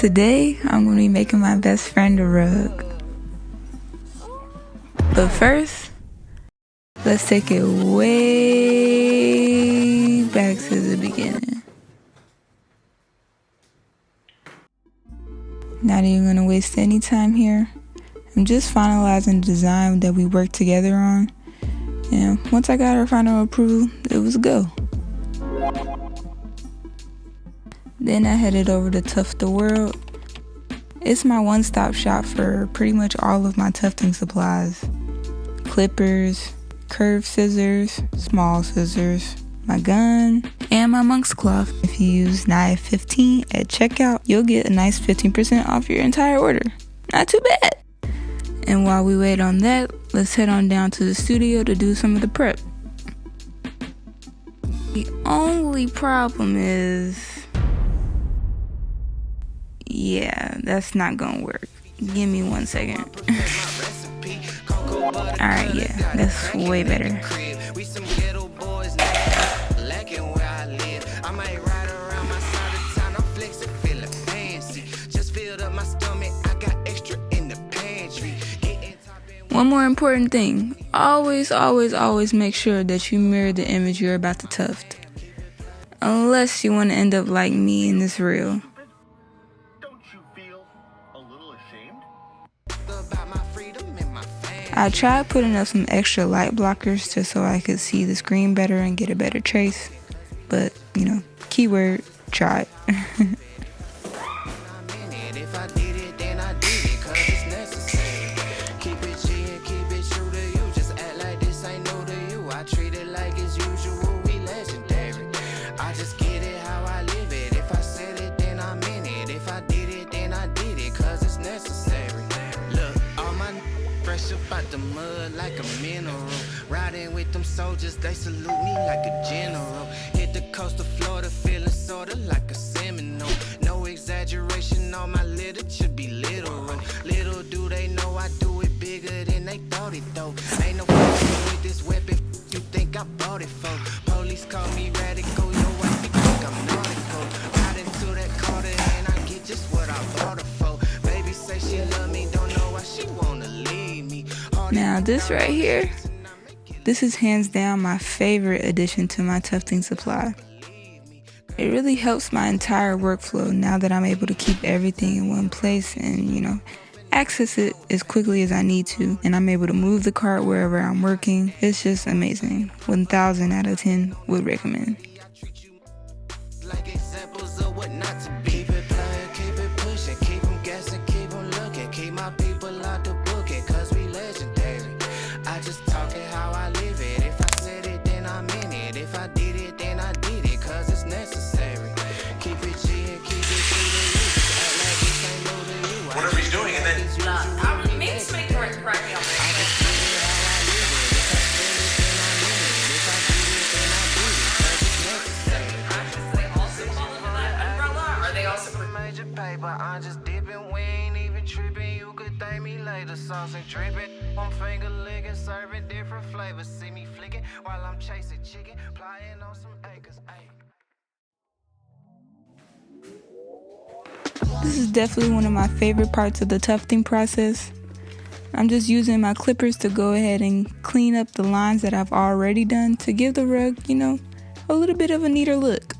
Today, I'm going to be making my best friend a rug. But first, let's take it way back to the beginning. Not even going to waste any time here. I'm just finalizing the design that we worked together on. And once I got our final approval, it was a go. Then I headed over to Tuft the World. It's my one-stop shop for pretty much all of my tufting supplies. Clippers, curved scissors, small scissors, my gun, and my monk's cloth. If you use NIVE15 at checkout, you'll get a nice 15% off your entire order. Not too bad. And while we wait on that, let's head on down to the studio to do some of the prep. The only problem is, yeah, that's not gonna work. Give me 1 second. Alright, yeah, that's way better. One more important thing, always make sure that you mirror the image you're about to tuft. Unless you want to end up like me in this reel. Don't you feel a little ashamed? I tried putting up some extra light blockers just so I could see the screen better and get a better trace. But, you know, keyword, tried. About the mud like a mineral. Riding with them soldiers, they salute me like a general. Hit the coast of Florida, feeling sorta like a Seminole. No exaggeration, all my literature be literal. Little do they know I do it bigger than they thought it though. Ain't no problem with this weapon, you think I bought it for. Police call me radical, yo, I think I'm nautical. Ride into that Carter and I get just what I bought her for. Baby say she love me, don't know why she wanna leave me. Now this right here, this is hands down my favorite addition to my tufting supply. It really helps my entire workflow now that I'm able to keep everything in one place and, you know, access it as quickly as I need to. And I'm able to move the cart wherever I'm working. It's just amazing. 1,000 out of 10 would recommend. But I'm just dipping, we ain't even tripping. You could thank me later, sauce and dripping. One finger licking, serving different flavors. See me flicking while I'm chasing chicken, plying on some acres. This is definitely one of my favorite parts of the tufting process. I'm just using my clippers to go ahead and clean up the lines that I've already done to give the rug, you know, a little bit of a neater look.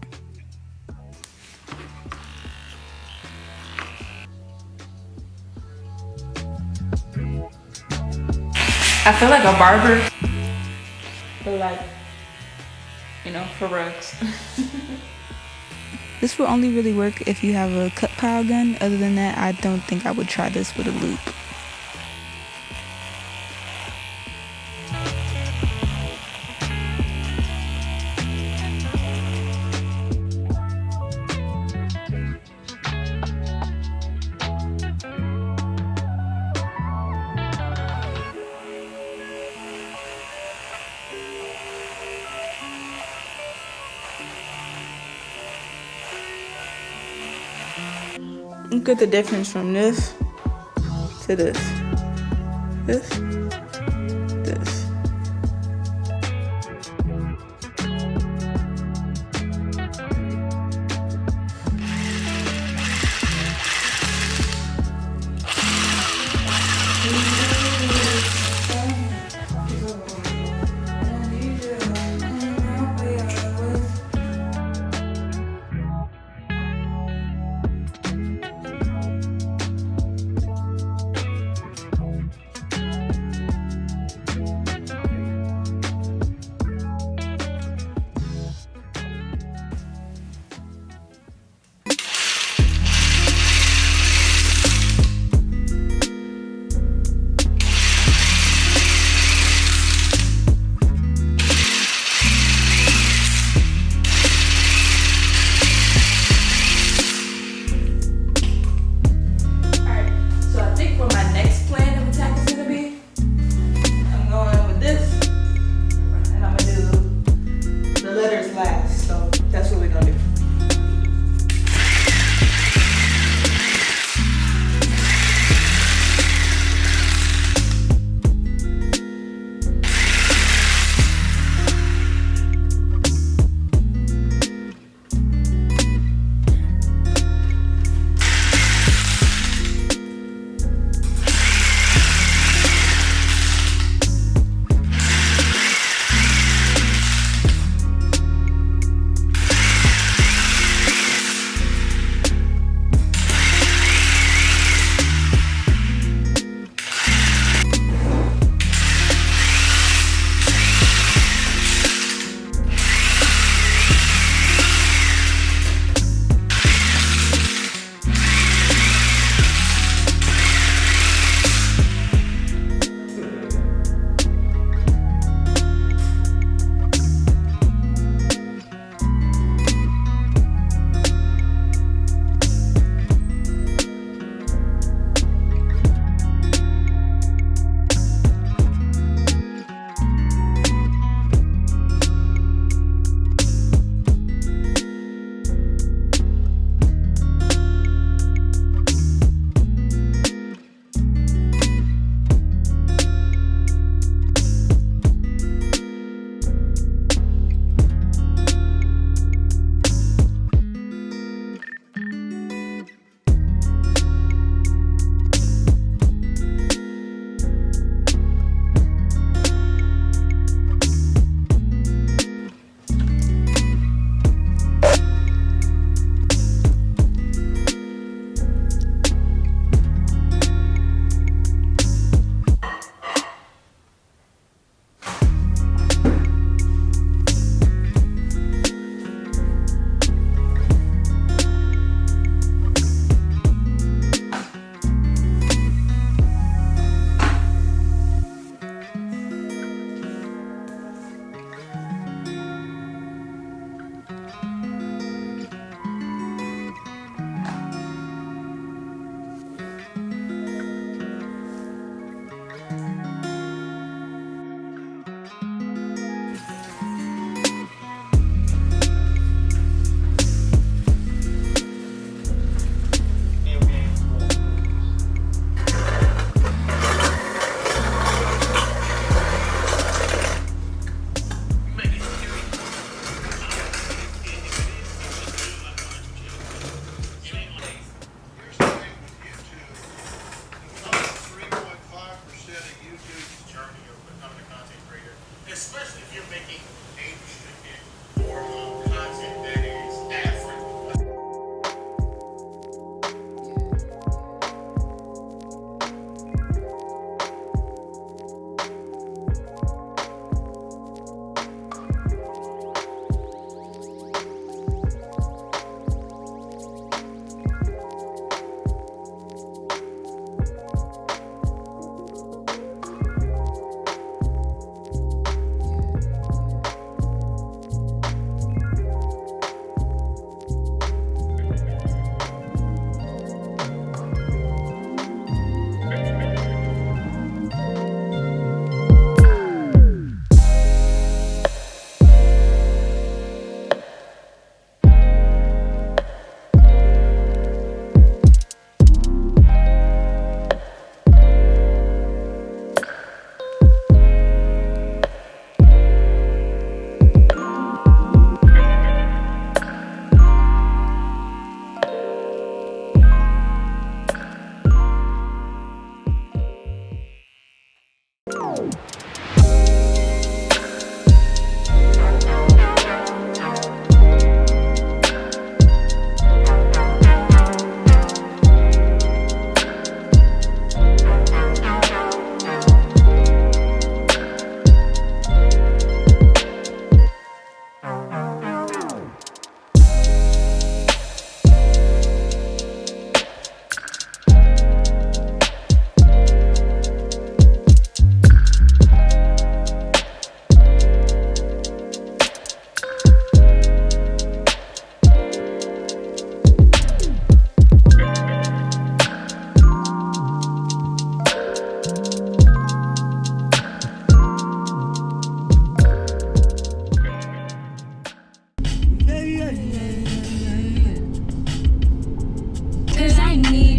I feel like a barber, but like, you know, for rugs. This will only really work if you have a cut pile gun. Other than that, I don't think I would try this with a loop. Look at the difference from this to this. This.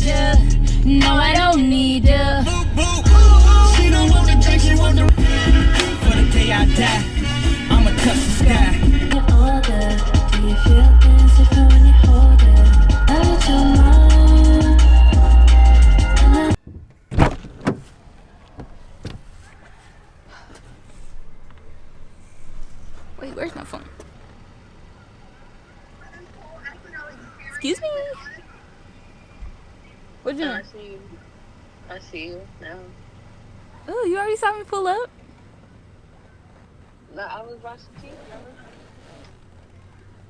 ya. No, I don't need ya. She don't want the drink, she want the. For the day I die, I'ma touch the sky. You're older. Do you feel things different when you hold her? I read your mind. Wait, where's my phone? Excuse me? What you doing? I see you. I see you now. Oh, you already saw me pull up? No, I was watching TV.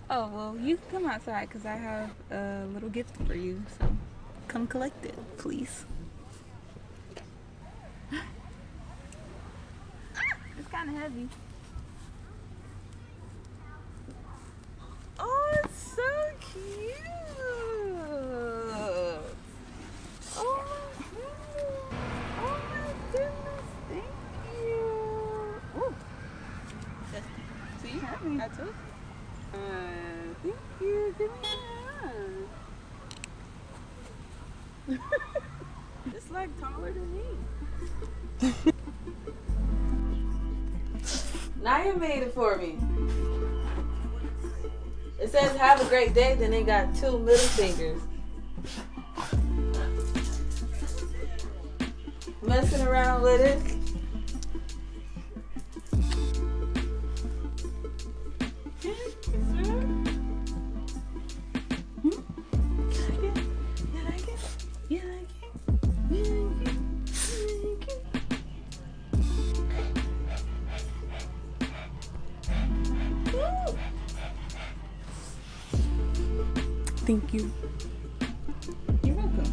Oh, well, you can come outside because I have a little gift for you. So come collect it, please. It's kind of heavy. Oh, it's so cute. Oh my goodness, thank you. Ooh. See, I told you. Thank you. Give me a hug. It's like taller than me. Naya made it for me. It says have a great day, then it got 2 middle fingers. Messing around with it. Thank you. You're welcome.